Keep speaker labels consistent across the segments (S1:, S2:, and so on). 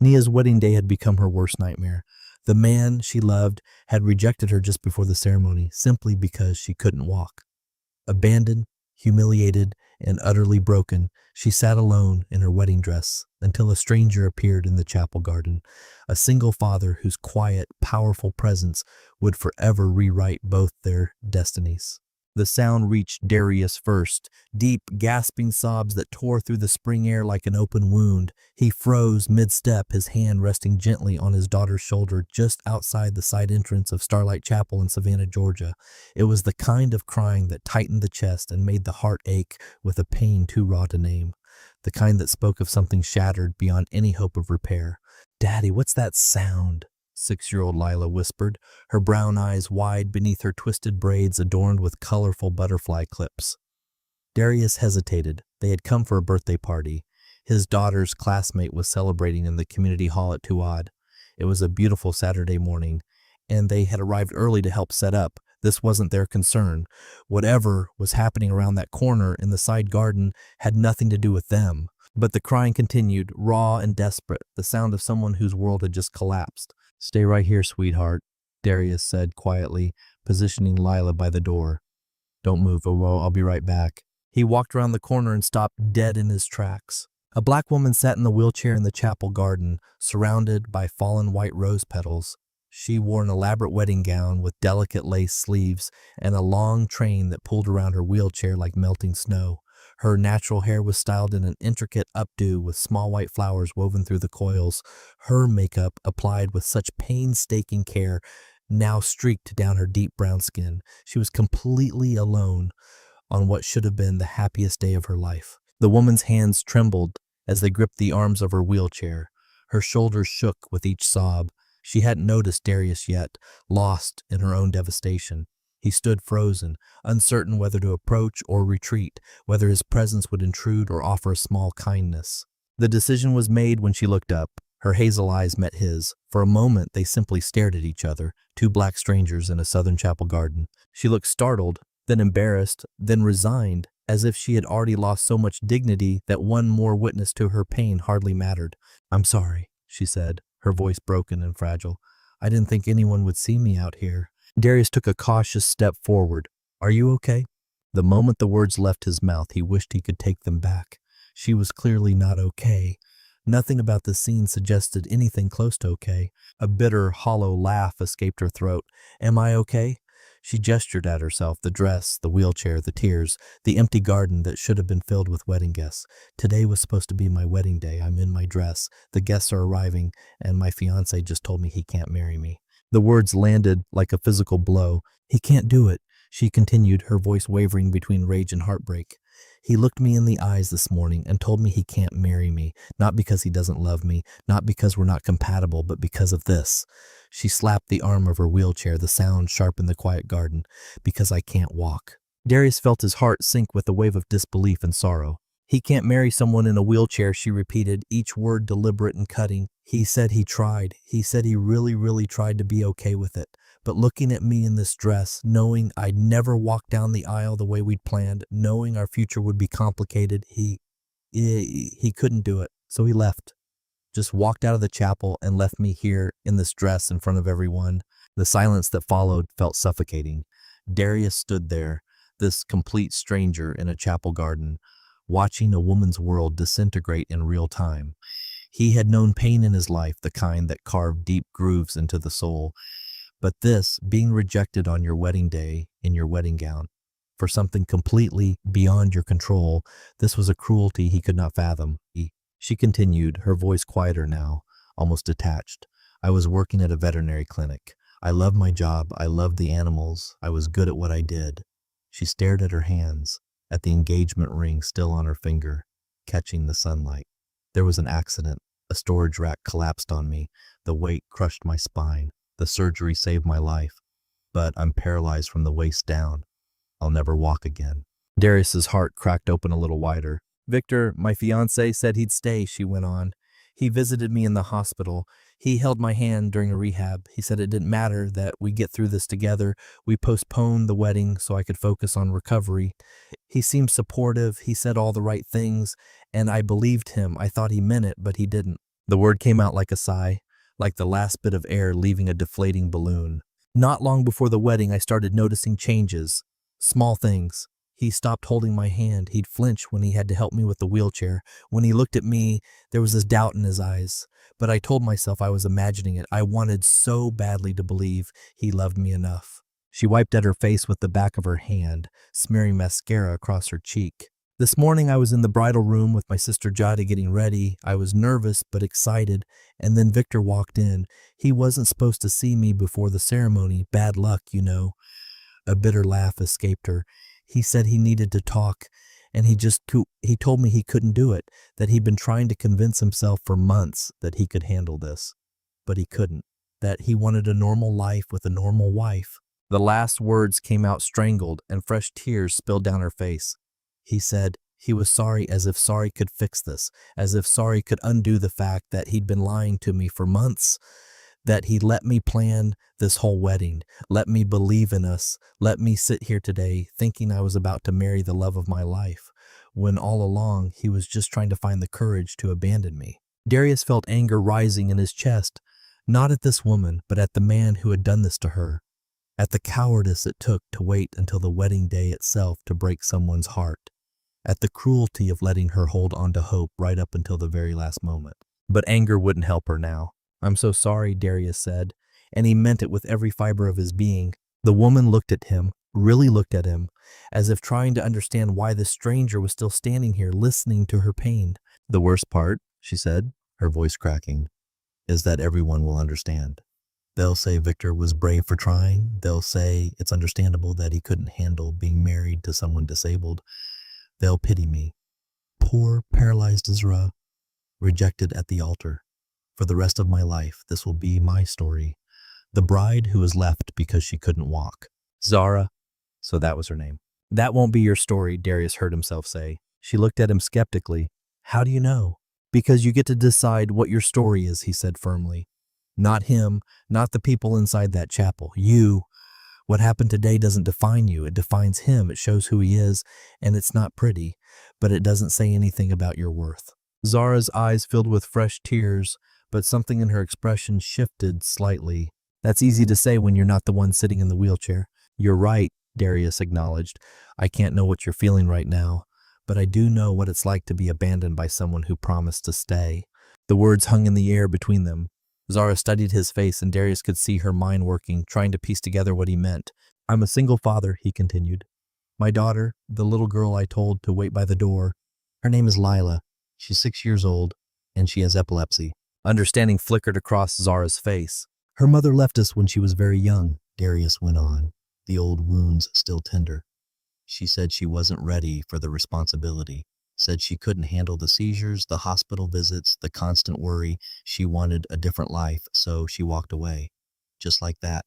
S1: Nia's wedding day had become her worst nightmare. The man she loved had rejected her just before the ceremony, simply because she couldn't walk. Abandoned, humiliated, and utterly broken, she sat alone in her wedding dress until a stranger appeared in the chapel garden, a single father whose quiet, powerful presence would forever rewrite both their destinies. The sound reached Darius first, deep, gasping sobs that tore through the spring air like an open wound. He froze mid-step, his hand resting gently on his daughter's shoulder just outside the side entrance of Starlight Chapel in Savannah, Georgia. It was the kind of crying that tightened the chest and made the heart ache with a pain too raw to name. The kind that spoke of something shattered beyond any hope of repair. "Daddy, what's that sound?" 6-year-old Lila whispered, her brown eyes wide beneath her twisted braids adorned with colorful butterfly clips. Darius hesitated. They had come for a birthday party. His daughter's classmate was celebrating in the community hall at Tuad. It was a beautiful Saturday morning, and they had arrived early to help set up. This wasn't their concern. Whatever was happening around that corner in the side garden had nothing to do with them. But the crying continued, raw and desperate, the sound of someone whose world had just collapsed. "Stay right here, sweetheart," Darius said quietly, positioning Lila by the door. "Don't move, I'll be right back." He walked around the corner and stopped dead in his tracks. A black woman sat in the wheelchair in the chapel garden, surrounded by fallen white rose petals. She wore an elaborate wedding gown with delicate lace sleeves and a long train that pulled around her wheelchair like melting snow. Her natural hair was styled in an intricate updo with small white flowers woven through the coils. Her makeup, applied with such painstaking care, now streaked down her deep brown skin. She was completely alone on what should have been the happiest day of her life. The woman's hands trembled as they gripped the arms of her wheelchair. Her shoulders shook with each sob. She hadn't noticed Darius yet, lost in her own devastation. He stood frozen, uncertain whether to approach or retreat, whether his presence would intrude or offer a small kindness. The decision was made when she looked up. Her hazel eyes met his. For a moment, they simply stared at each other, two black strangers in a southern chapel garden. She looked startled, then embarrassed, then resigned, as if she had already lost so much dignity that one more witness to her pain hardly mattered. "I'm sorry," she said, her voice broken and fragile. "I didn't think anyone would see me out here." Darius took a cautious step forward. "Are you okay?" The moment the words left his mouth, he wished he could take them back. She was clearly not okay. Nothing about the scene suggested anything close to okay. A bitter, hollow laugh escaped her throat. "Am I okay?" She gestured at herself, the dress, the wheelchair, the tears, the empty garden that should have been filled with wedding guests. "Today was supposed to be my wedding day. I'm in my dress. The guests are arriving, and my fiancé just told me he can't marry me." The words landed like a physical blow. "He can't do it," she continued, her voice wavering between rage and heartbreak. "He looked me in the eyes this morning and told me he can't marry me, not because he doesn't love me, not because we're not compatible, but because of this." She slapped the arm of her wheelchair, the sound sharp in the quiet garden. "Because I can't walk." Darius felt his heart sink with a wave of disbelief and sorrow. "He can't marry someone in a wheelchair," she repeated, each word deliberate and cutting. "He said he tried. He said he really, really tried to be okay with it. But looking at me in this dress, knowing I'd never walk down the aisle the way we'd planned, knowing our future would be complicated, he couldn't do it. So he left. Just walked out of the chapel and left me here in this dress in front of everyone." The silence that followed felt suffocating. Darius stood there, this complete stranger in a chapel garden, watching a woman's world disintegrate in real time. He had known pain in his life, the kind that carved deep grooves into the soul. But this, being rejected on your wedding day in your wedding gown, for something completely beyond your control, this was a cruelty he could not fathom. She continued, her voice quieter now, almost detached. "I was working at a veterinary clinic. I loved my job. I loved the animals. I was good at what I did." She stared at her hands, at the engagement ring still on her finger, catching the sunlight. "There was an accident. A storage rack collapsed on me. The weight crushed my spine. The surgery saved my life. But I'm paralyzed from the waist down. I'll never walk again." Darius's heart cracked open a little wider. "Victor, my fiancé, said he'd stay," she went on. "He visited me in the hospital. He held my hand during a rehab. He said it didn't matter, that we get through this together. We postponed the wedding so I could focus on recovery. He seemed supportive. He said all the right things, and I believed him. I thought he meant it, but he didn't." The word came out like a sigh, like the last bit of air leaving a deflating balloon. Not long before the wedding, I started noticing changes. Small things. He stopped holding my hand. He'd flinch when he had to help me with the wheelchair. When he looked at me, there was this doubt in his eyes. But I told myself I was imagining it. I wanted so badly to believe he loved me enough. She wiped at her face with the back of her hand, smearing mascara across her cheek. This morning I was in the bridal room with my sister Jada getting ready. I was nervous but excited, and then Victor walked in. He wasn't supposed to see me before the ceremony. Bad luck, you know. A bitter laugh escaped her. He said he needed to talk, and he told me he couldn't do it, that he'd been trying to convince himself for months that he could handle this. But he couldn't, that he wanted a normal life with a normal wife. The last words came out strangled, and fresh tears spilled down her face. He said he was sorry, as if sorry could fix this, as if sorry could undo the fact that he'd been lying to me for months, that he let me plan this whole wedding, let me believe in us, let me sit here today thinking I was about to marry the love of my life, when all along he was just trying to find the courage to abandon me. Darius felt anger rising in his chest, not at this woman, but at the man who had done this to her, at the cowardice it took to wait until the wedding day itself to break someone's heart, at the cruelty of letting her hold on to hope right up until the very last moment. But anger wouldn't help her now. "I'm so sorry," Darius said, and he meant it with every fiber of his being. The woman looked at him, really looked at him, as if trying to understand why this stranger was still standing here listening to her pain. "The worst part," she said, her voice cracking, "is that everyone will understand. They'll say Victor was brave for trying. They'll say it's understandable that he couldn't handle being married to someone disabled. They'll pity me. Poor, paralyzed Zara, rejected at the altar. For the rest of my life, this will be my story. The bride who was left because she couldn't walk." Zara, so that was her name. "That won't be your story," Darius heard himself say. She looked at him skeptically. "How do you know?" "Because you get to decide what your story is," he said firmly. "Not him, not the people inside that chapel. You. What happened today doesn't define you. It defines him. It shows who he is, and it's not pretty, but it doesn't say anything about your worth." Zara's eyes filled with fresh tears, but something in her expression shifted slightly. "That's easy to say when you're not the one sitting in the wheelchair." "You're right," Darius acknowledged. "I can't know what you're feeling right now, but I do know what it's like to be abandoned by someone who promised to stay." The words hung in the air between them. Zara studied his face, and Darius could see her mind working, trying to piece together what he meant. "I'm a single father," he continued. "My daughter, the little girl I told to wait by the door, her name is Lila. She's 6 years old, and she has epilepsy." Understanding flickered across Zara's face. "Her mother left us when she was very young," Darius went on, the old wounds still tender. "She said she wasn't ready for the responsibility. Said she couldn't handle the seizures, the hospital visits, the constant worry. She wanted a different life, so she walked away. Just like that.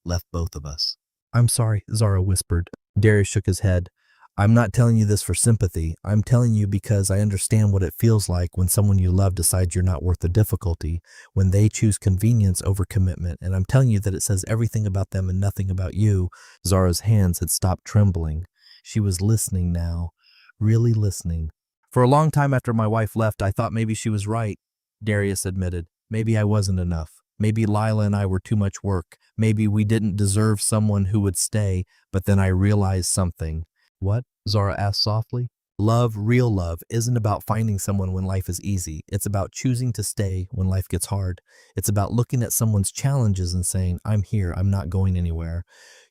S1: Left both of us." "I'm sorry," Zara whispered. Darius shook his head. "I'm not telling you this for sympathy. I'm telling you because I understand what it feels like when someone you love decides you're not worth the difficulty, when they choose convenience over commitment, and I'm telling you that it says everything about them and nothing about you." Zara's hands had stopped trembling. She was listening now, really listening. "For a long time after my wife left, I thought maybe she was right," Darius admitted. "Maybe I wasn't enough. Maybe Lila and I were too much work. Maybe we didn't deserve someone who would stay, but then I realized something." "What?" Zara asked softly. "Love, real love, isn't about finding someone when life is easy. It's about choosing to stay when life gets hard. It's about looking at someone's challenges and saying, 'I'm here, I'm not going anywhere.'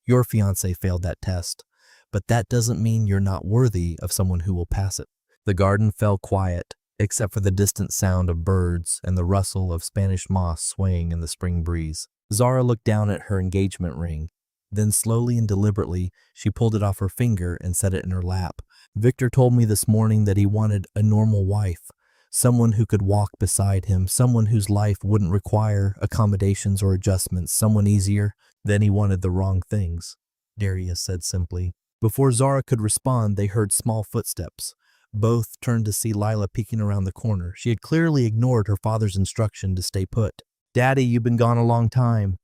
S1: Your fiancé failed that test, but that doesn't mean you're not worthy of someone who will pass it." The garden fell quiet, except for the distant sound of birds and the rustle of Spanish moss swaying in the spring breeze. Zara looked down at her engagement ring. Then slowly and deliberately, she pulled it off her finger and set it in her lap. "Victor told me this morning that he wanted a normal wife, someone who could walk beside him, someone whose life wouldn't require accommodations or adjustments, someone easier. Then he wanted the wrong things," Darius said simply. Before Zara could respond, they heard small footsteps. Both turned to see Lila peeking around the corner. She had clearly ignored her father's instruction to stay put. "Daddy, you've been gone a long time."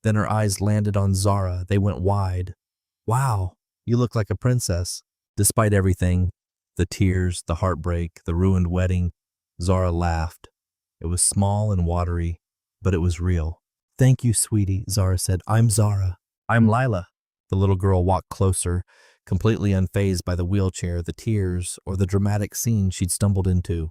S1: Then her eyes landed on Zara. They went wide. "Wow, you look like a princess." Despite everything, the tears, the heartbreak, the ruined wedding, Zara laughed. It was small and watery, but it was real. "Thank you, sweetie," Zara said. "I'm Zara." "I'm Lila." The little girl walked closer, completely unfazed by the wheelchair, the tears, or the dramatic scene she'd stumbled into.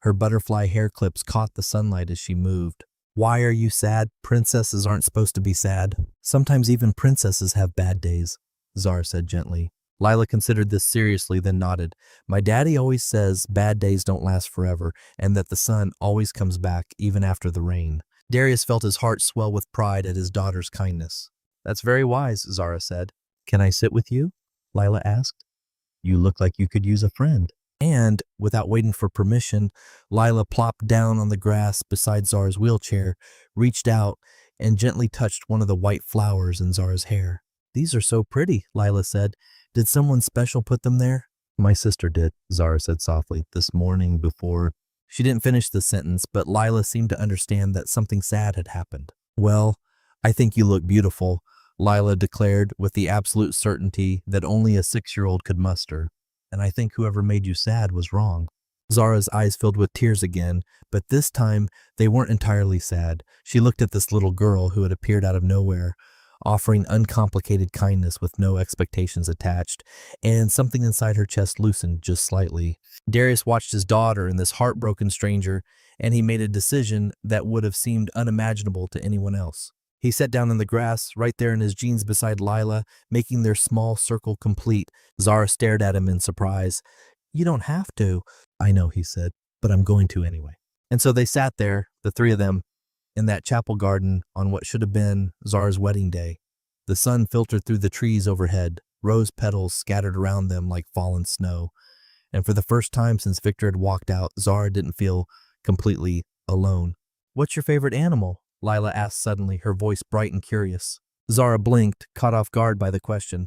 S1: Her butterfly hair clips caught the sunlight as she moved. "Why are you sad? Princesses aren't supposed to be sad. Sometimes even princesses have bad days," Zara said gently. Lila considered this seriously, then nodded. "My daddy always says bad days don't last forever, and that the sun always comes back, even after the rain." Darius felt his heart swell with pride at his daughter's kindness. "That's very wise," Zara said. "Can I sit with you?" Lila asked. "You look like you could use a friend." And, without waiting for permission, Lila plopped down on the grass beside Zara's wheelchair, reached out, and gently touched one of the white flowers in Zara's hair. "These are so pretty," Lila said. "Did someone special put them there?" "My sister did," Zara said softly, "this morning before—" She didn't finish the sentence, but Lila seemed to understand that something sad had happened. "Well, I think you look beautiful," Lila declared with the absolute certainty that only a 6-year-old could muster. "And I think whoever made you sad was wrong." Zara's eyes filled with tears again, but this time they weren't entirely sad. She looked at this little girl who had appeared out of nowhere, offering uncomplicated kindness with no expectations attached, and something inside her chest loosened just slightly. Darius watched his daughter and this heartbroken stranger, and he made a decision that would have seemed unimaginable to anyone else. He sat down in the grass, right there in his jeans beside Lila, making their small circle complete. Zara stared at him in surprise. "You don't have to." "I know," he said, "but I'm going to anyway." And so they sat there, the three of them, in that chapel garden on what should have been Zara's wedding day. The sun filtered through the trees overhead, rose petals scattered around them like fallen snow. And for the first time since Victor had walked out, Zara didn't feel completely alone. "What's your favorite animal?" Lila asked suddenly, her voice bright and curious. Zara blinked, caught off guard by the question.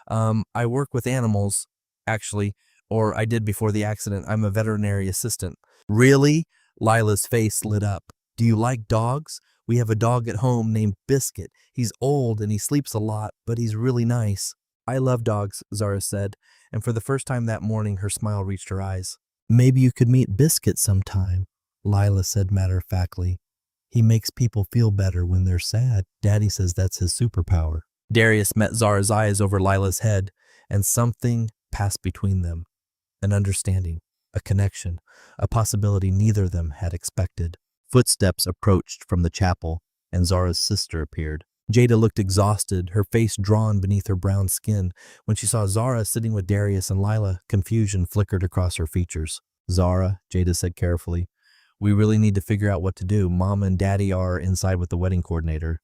S1: I work with animals, actually, or I did before the accident. I'm a veterinary assistant." "Really?" Lila's face lit up. "Do you like dogs? We have a dog at home named Biscuit. He's old and he sleeps a lot, but he's really nice." "I love dogs," Zara said, and for the first time that morning her smile reached her eyes. "Maybe you could meet Biscuit sometime," Lila said matter-of-factly. "He makes people feel better when they're sad. Daddy says that's his superpower." Darius met Zara's eyes over Lila's head, and something passed between them. An understanding, a connection, a possibility neither of them had expected. Footsteps approached from the chapel, and Zara's sister appeared. Jada looked exhausted, her face drawn beneath her brown skin. When she saw Zara sitting with Darius and Lila, confusion flickered across her features. "Zara," Jada said carefully, "we really need to figure out what to do. Mom and Daddy are inside with the wedding coordinator.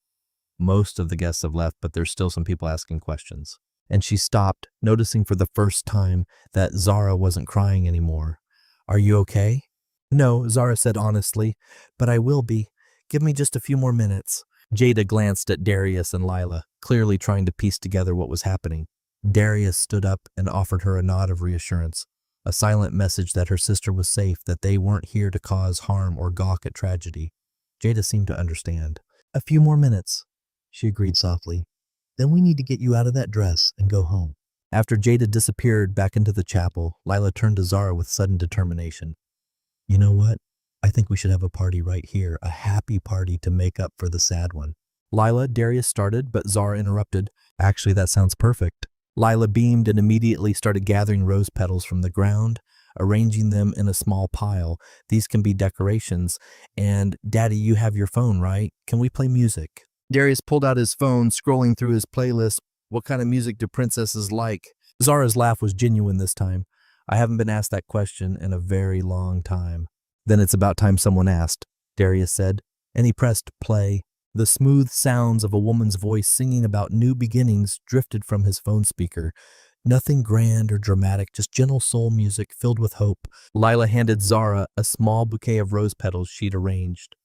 S1: Most of the guests have left, but there's still some people asking questions." And she stopped, noticing for the first time that Zara wasn't crying anymore. "Are you okay?" "No," Zara said honestly, "but I will be. Give me just a few more minutes." Jada glanced at Darius and Lila, clearly trying to piece together what was happening. Darius stood up and offered her a nod of reassurance, a silent message that her sister was safe, that they weren't here to cause harm or gawk at tragedy. Jada seemed to understand. "A few more minutes," she agreed softly. "Then we need to get you out of that dress and go home." After Jada disappeared back into the chapel, Lila turned to Zara with sudden determination. "You know what? I think we should have a party right here, a happy party to make up for the sad one." "Lila," Darius started, but Zara interrupted. "Actually, that sounds perfect." Lila beamed and immediately started gathering rose petals from the ground, arranging them in a small pile. "These can be decorations. And, Daddy, you have your phone, right? Can we play music?" Darius pulled out his phone, scrolling through his playlist. "What kind of music do princesses like?" Zara's laugh was genuine this time. "I haven't been asked that question in a very long time." "Then it's about time someone asked," Darius said, and he pressed play. The smooth sounds of a woman's voice singing about new beginnings drifted from his phone speaker. Nothing grand or dramatic, just gentle soul music filled with hope. Lila handed Zara a small bouquet of rose petals she'd arranged.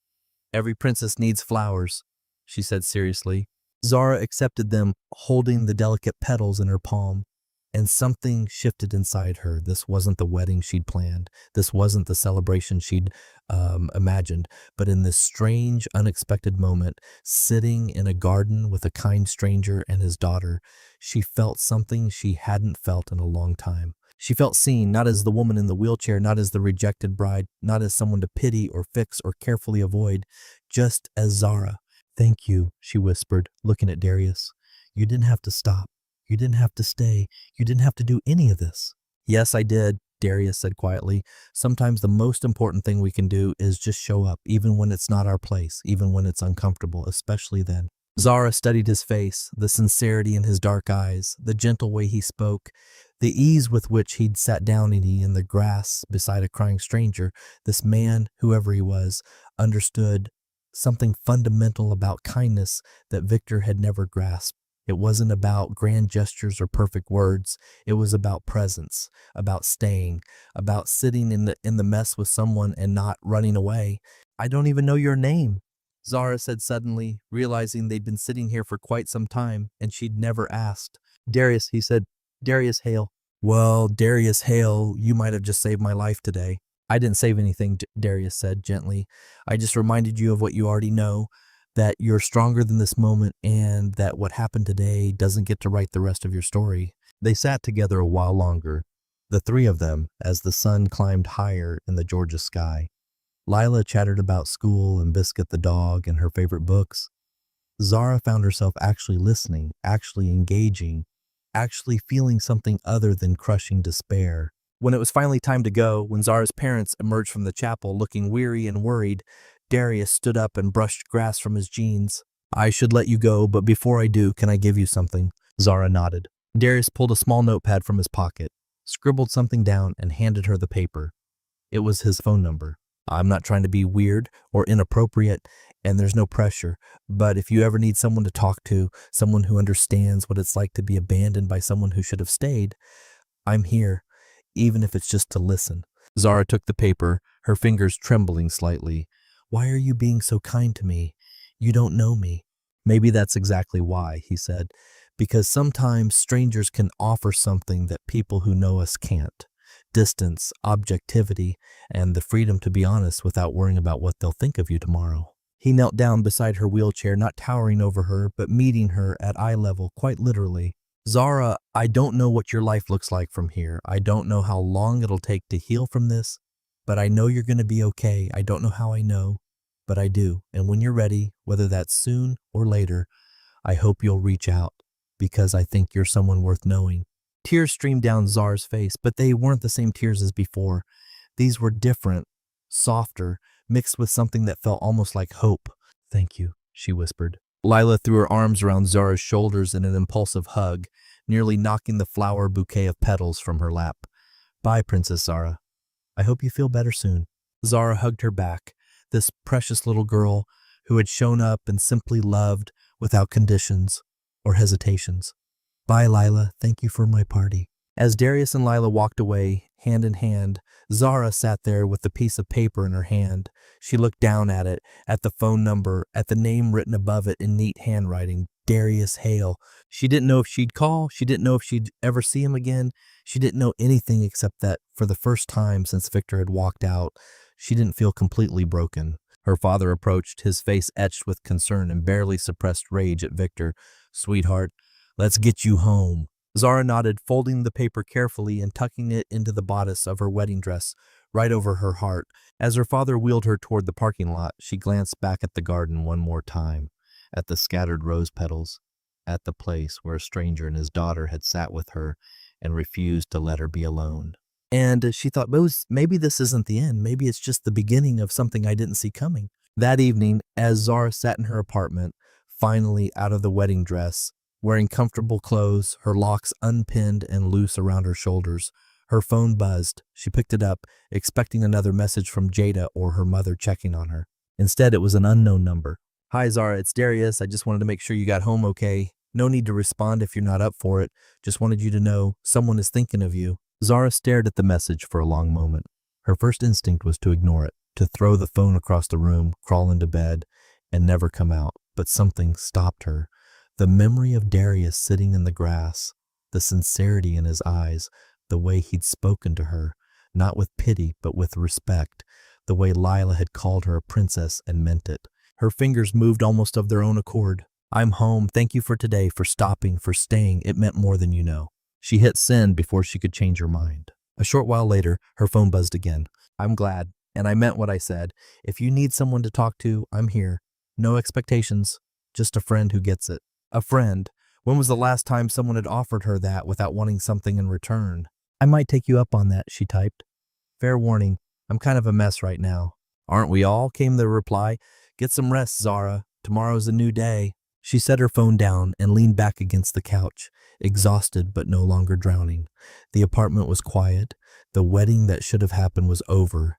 S1: "Every princess needs flowers," she said seriously. Zara accepted them, holding the delicate petals in her palm. And something shifted inside her. This wasn't the wedding she'd planned. This wasn't the celebration she'd imagined. But in this strange, unexpected moment, sitting in a garden with a kind stranger and his daughter, she felt something she hadn't felt in a long time. She felt seen, not as the woman in the wheelchair, not as the rejected bride, not as someone to pity or fix or carefully avoid, just as Zara. "Thank you," she whispered, looking at Darius. "You didn't have to stop. You didn't have to stay. You didn't have to do any of this." "Yes, I did," Darius said quietly. "Sometimes the most important thing we can do is just show up, even when it's not our place, even when it's uncomfortable, especially then." Zara studied his face, the sincerity in his dark eyes, the gentle way he spoke, the ease with which he'd sat down in the grass beside a crying stranger. This man, whoever he was, understood something fundamental about kindness that Victor had never grasped. It wasn't about grand gestures or perfect words. It was about presence, about staying, about sitting in the mess with someone and not running away. "I don't even know your name," Zara said suddenly, realizing they'd been sitting here for quite some time and she'd never asked. "Darius," he said. "Darius Hale." "Well, Darius Hale, you might have just saved my life today." "I didn't save anything," Darius said gently. "I just reminded you of what you already know, that you're stronger than this moment and that what happened today doesn't get to write the rest of your story." They sat together a while longer, the three of them, as the sun climbed higher in the Georgia sky. Lila chattered about school and Biscuit the dog and her favorite books. Zara found herself actually listening, actually engaging, actually feeling something other than crushing despair. When it was finally time to go, when Zara's parents emerged from the chapel looking weary and worried, Darius stood up and brushed grass from his jeans. "I should let you go, but before I do, can I give you something?" Zara nodded. Darius pulled a small notepad from his pocket, scribbled something down, and handed her the paper. It was his phone number. "I'm not trying to be weird or inappropriate, and there's no pressure, but if you ever need someone to talk to, someone who understands what it's like to be abandoned by someone who should have stayed, I'm here, even if it's just to listen." Zara took the paper, her fingers trembling slightly. "Why are you being so kind to me? You don't know me." "Maybe that's exactly why," he said, "because sometimes strangers can offer something that people who know us can't. Distance, objectivity, and the freedom to be honest without worrying about what they'll think of you tomorrow." He knelt down beside her wheelchair, not towering over her, but meeting her at eye level, quite literally. "Zara, I don't know what your life looks like from here. I don't know how long it'll take to heal from this, but I know you're going to be okay. I don't know how I know, but I do. And when you're ready, whether that's soon or later, I hope you'll reach out, because I think you're someone worth knowing." Tears streamed down Zara's face, but they weren't the same tears as before. These were different, softer, mixed with something that felt almost like hope. "Thank you," she whispered. Lila threw her arms around Zara's shoulders in an impulsive hug, nearly knocking the flower bouquet of petals from her lap. "Bye, Princess Zara. I hope you feel better soon." Zara hugged her back, this precious little girl who had shown up and simply loved without conditions or hesitations. "Bye, Lila. Thank you for my party." As Darius and Lila walked away, hand in hand, Zara sat there with the piece of paper in her hand. She looked down at it, at the phone number, at the name written above it in neat handwriting, Darius Hale. She didn't know if she'd call. She didn't know if she'd ever see him again. She didn't know anything except that for the first time since Victor had walked out, she didn't feel completely broken. Her father approached, his face etched with concern and barely suppressed rage at Victor. "Sweetheart, let's get you home." Zara nodded, folding the paper carefully and tucking it into the bodice of her wedding dress, right over her heart. As her father wheeled her toward the parking lot, she glanced back at the garden one more time, at the scattered rose petals, at the place where a stranger and his daughter had sat with her and refused to let her be alone. And she thought, maybe this isn't the end. Maybe it's just the beginning of something I didn't see coming. That evening, as Zara sat in her apartment, finally out of the wedding dress, wearing comfortable clothes, her locks unpinned and loose around her shoulders, her phone buzzed. She picked it up, expecting another message from Jada or her mother checking on her. Instead, it was an unknown number. "Hi, Zara, it's Darius. I just wanted to make sure you got home okay. No need to respond if you're not up for it. Just wanted you to know someone is thinking of you." Zara stared at the message for a long moment. Her first instinct was to ignore it, to throw the phone across the room, crawl into bed, and never come out. But something stopped her. The memory of Darius sitting in the grass, the sincerity in his eyes, the way he'd spoken to her, not with pity but with respect, the way Lila had called her a princess and meant it. Her fingers moved almost of their own accord. "I'm home. Thank you for today, for stopping, for staying. It meant more than you know." She hit send before she could change her mind. A short while later, her phone buzzed again. I'm glad, and I meant what I said. If you need someone to talk to, I'm here. No expectations, just a friend who gets it. A friend. When was the last time someone had offered her that without wanting something in return? I might take you up on that, she typed. Fair warning, I'm kind of a mess right now. Aren't we all? Came the reply. Get some rest, Zara. Tomorrow's a new day. She set her phone down and leaned back against the couch, exhausted but no longer drowning. The apartment was quiet. The wedding that should have happened was over,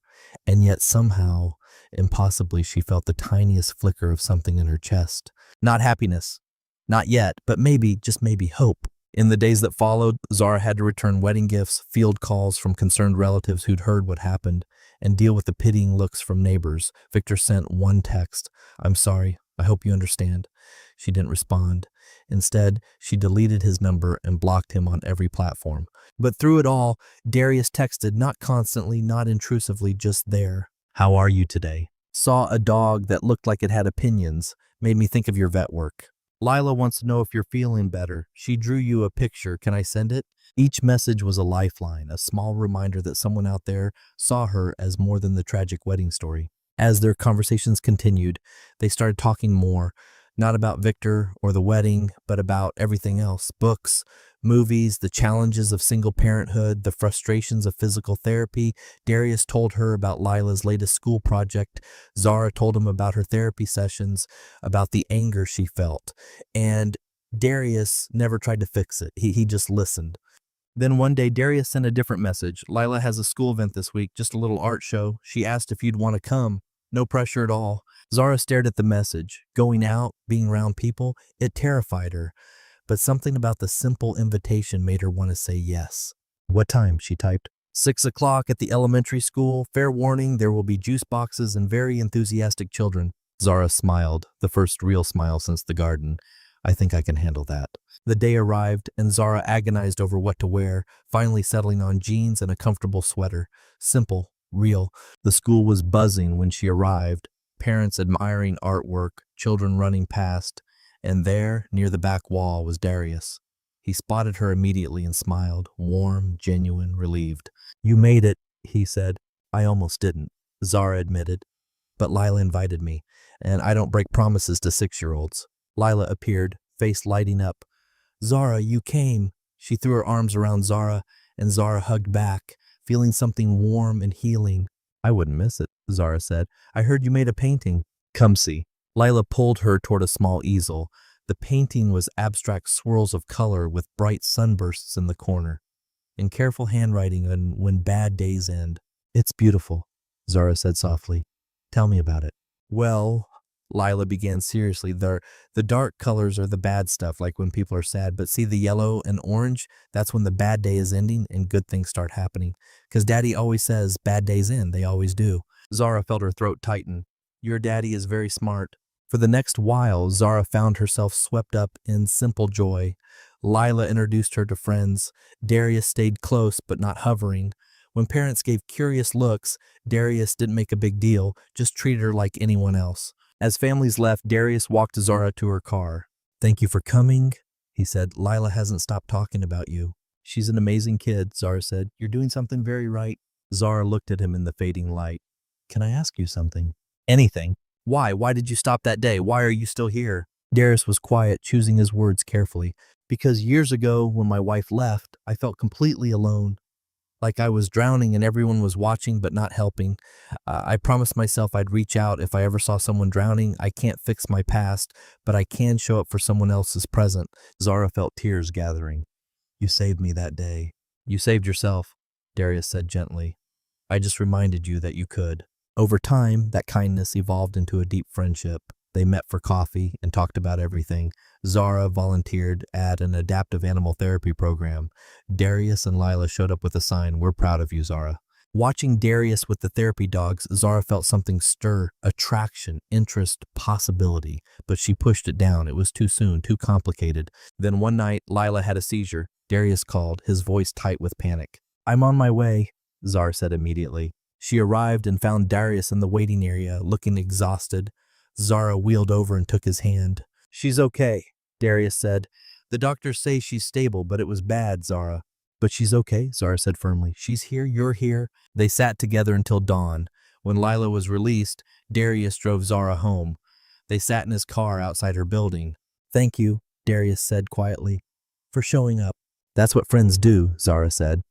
S1: and yet somehow, impossibly, she felt the tiniest flicker of something in her chest. Not happiness. Not yet, but maybe, just maybe, hope. In the days that followed, Zara had to return wedding gifts, field calls from concerned relatives who'd heard what happened, and deal with the pitying looks from neighbors. Victor sent one text. I'm sorry. I hope you understand. She didn't respond. Instead, she deleted his number and blocked him on every platform. But through it all, Darius texted, not constantly, not intrusively, just there. How are you today? Saw a dog that looked like it had opinions. Made me think of your vet work. Lila wants to know if you're feeling better. She drew you a picture. Can I send it? Each message was a lifeline, a small reminder that someone out there saw her as more than the tragic wedding story. As their conversations continued, they started talking more, not about Victor or the wedding, but about everything else. Books, movies, the challenges of single parenthood, the frustrations of physical therapy. Darius told her about Lila's latest school project. Zara told him about her therapy sessions, about the anger she felt. And Darius never tried to fix it. He just listened. Then one day, Darius sent a different message. Lila has a school event this week, just a little art show. She asked if you'd want to come. No pressure at all. Zara stared at the message. Going out, being around people, it terrified her. But something about the simple invitation made her want to say yes. What time? She typed. 6 o'clock at the elementary school. Fair warning, there will be juice boxes and very enthusiastic children. Zara smiled, the first real smile since the garden. I think I can handle that. The day arrived, and Zara agonized over what to wear, finally settling on jeans and a comfortable sweater. Simple, real. The school was buzzing when she arrived, parents admiring artwork, children running past, and there, near the back wall, was Darius. He spotted her immediately and smiled, warm, genuine, relieved. You made it, he said. I almost didn't, Zara admitted. But Lila invited me, and I don't break promises to 6-year-olds. Lila appeared, face lighting up. Zara, you came. She threw her arms around Zara, and Zara hugged back, feeling something warm and healing. I wouldn't miss it, Zara said. I heard you made a painting. Come see. Lila pulled her toward a small easel. The painting was abstract swirls of color with bright sunbursts in the corner, in careful handwriting on When Bad Days End. It's beautiful, Zara said softly. Tell me about it. Well, Lila began seriously. The dark colors are the bad stuff, like when people are sad. But see the yellow and orange? That's when the bad day is ending and good things start happening. Because Daddy always says bad days end. They always do. Zara felt her throat tighten. Your daddy is very smart. For the next while, Zara found herself swept up in simple joy. Lila introduced her to friends. Darius stayed close but not hovering. When parents gave curious looks, Darius didn't make a big deal, just treated her like anyone else. As families left, Darius walked Zara to her car. Thank you for coming, he said. Lila hasn't stopped talking about you. She's an amazing kid, Zara said. You're doing something very right. Zara looked at him in the fading light. Can I ask you something? Anything. Why? Why did you stop that day? Why are you still here? Darius was quiet, choosing his words carefully. Because years ago, when my wife left, I felt completely alone. Like I was drowning and everyone was watching but not helping. I promised myself I'd reach out if I ever saw someone drowning. I can't fix my past, but I can show up for someone else's present. Zara felt tears gathering. You saved me that day. You saved yourself, Darius said gently. I just reminded you that you could. Over time, that kindness evolved into a deep friendship. They met for coffee and talked about everything. Zara volunteered at an adaptive animal therapy program. Darius and Lila showed up with a sign, "We're proud of you, Zara." Watching Darius with the therapy dogs, Zara felt something stir, attraction, interest, possibility. But she pushed it down. It was too soon, too complicated. Then one night, Lila had a seizure. Darius called, his voice tight with panic. I'm on my way, Zara said immediately. She arrived and found Darius in the waiting area, looking exhausted. Zara wheeled over and took his hand. She's okay, Darius said. The doctors say she's stable, but it was bad, Zara. But she's okay, Zara said firmly. She's here, you're here. They sat together until dawn. When Lila was released, Darius drove Zara home. They sat in his car outside her building. Thank you, Darius said quietly, for showing up. That's what friends do, Zara said.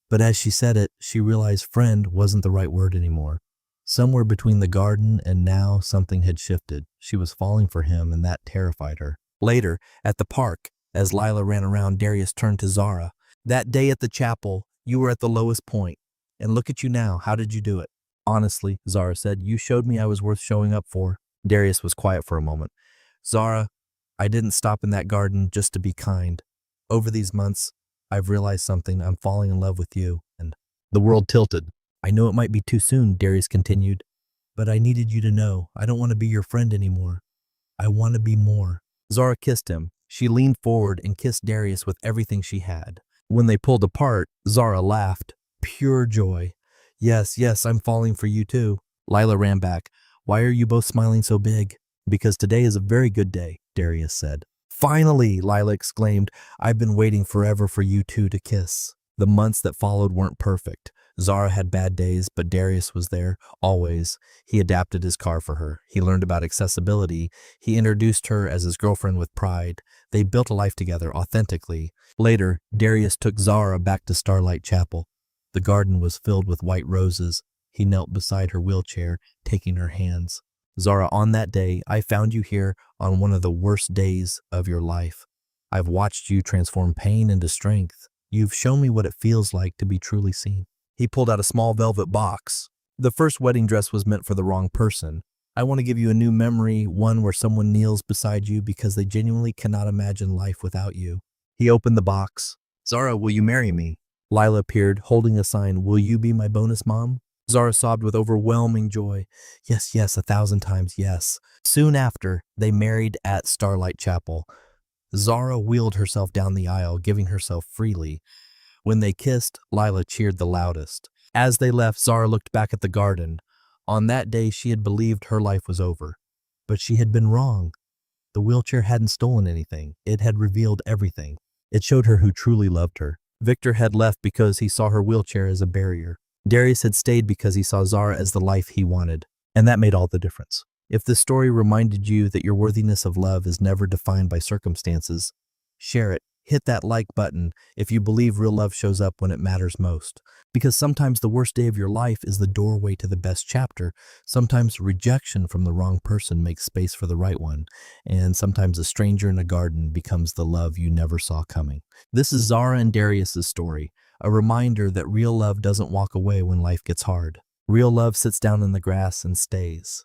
S1: But as she said it, she realized friend wasn't the right word anymore. Somewhere between the garden and now, something had shifted. She was falling for him, and that terrified her. Later, at the park, as Lila ran around, Darius turned to Zara. That day at the chapel, you were at the lowest point. And look at you now. How did you do it? Honestly, Zara said, you showed me I was worth showing up for. Darius was quiet for a moment. Zara, I didn't stop in that garden just to be kind. Over these months, I've realized something. I'm falling in love with you. And the world tilted. I know it might be too soon, Darius continued, but I needed you to know I don't want to be your friend anymore. I want to be more. Zara kissed him. She leaned forward and kissed Darius with everything she had. When they pulled apart, Zara laughed. Pure joy. Yes, I'm falling for you too. Lila ran back. Why are you both smiling so big? Because today is a very good day, Darius said. Finally, Lila exclaimed. I've been waiting forever for you two to kiss. The months that followed weren't perfect. Zara had bad days, but Darius was there, always. He adapted his car for her. He learned about accessibility. He introduced her as his girlfriend with pride. They built a life together, authentically. Later, Darius took Zara back to Starlight Chapel. The garden was filled with white roses. He knelt beside her wheelchair, taking her hands. Zara, on that day, I found you here on one of the worst days of your life. I've watched you transform pain into strength. You've shown me what it feels like to be truly seen. He pulled out a small velvet box. The first wedding dress was meant for the wrong person. I want to give you a new memory, one where someone kneels beside you because they genuinely cannot imagine life without you. He opened the box. Zara, will you marry me? Lila appeared, holding a sign, will you be my bonus mom? Zara sobbed with overwhelming joy. Yes, 1,000 times yes. Soon after, they married at Starlight Chapel. Zara wheeled herself down the aisle, giving herself freely. When they kissed, Lila cheered the loudest. As they left, Zara looked back at the garden. On that day, she had believed her life was over. But she had been wrong. The wheelchair hadn't stolen anything. It had revealed everything. It showed her who truly loved her. Victor had left because he saw her wheelchair as a barrier. Darius had stayed because he saw Zara as the life he wanted. And that made all the difference. If this story reminded you that your worthiness of love is never defined by circumstances, share it. Hit that like button if you believe real love shows up when it matters most. Because sometimes the worst day of your life is the doorway to the best chapter. Sometimes rejection from the wrong person makes space for the right one. And sometimes a stranger in a garden becomes the love you never saw coming. This is Zara and Darius's story, a reminder that real love doesn't walk away when life gets hard. Real love sits down in the grass and stays.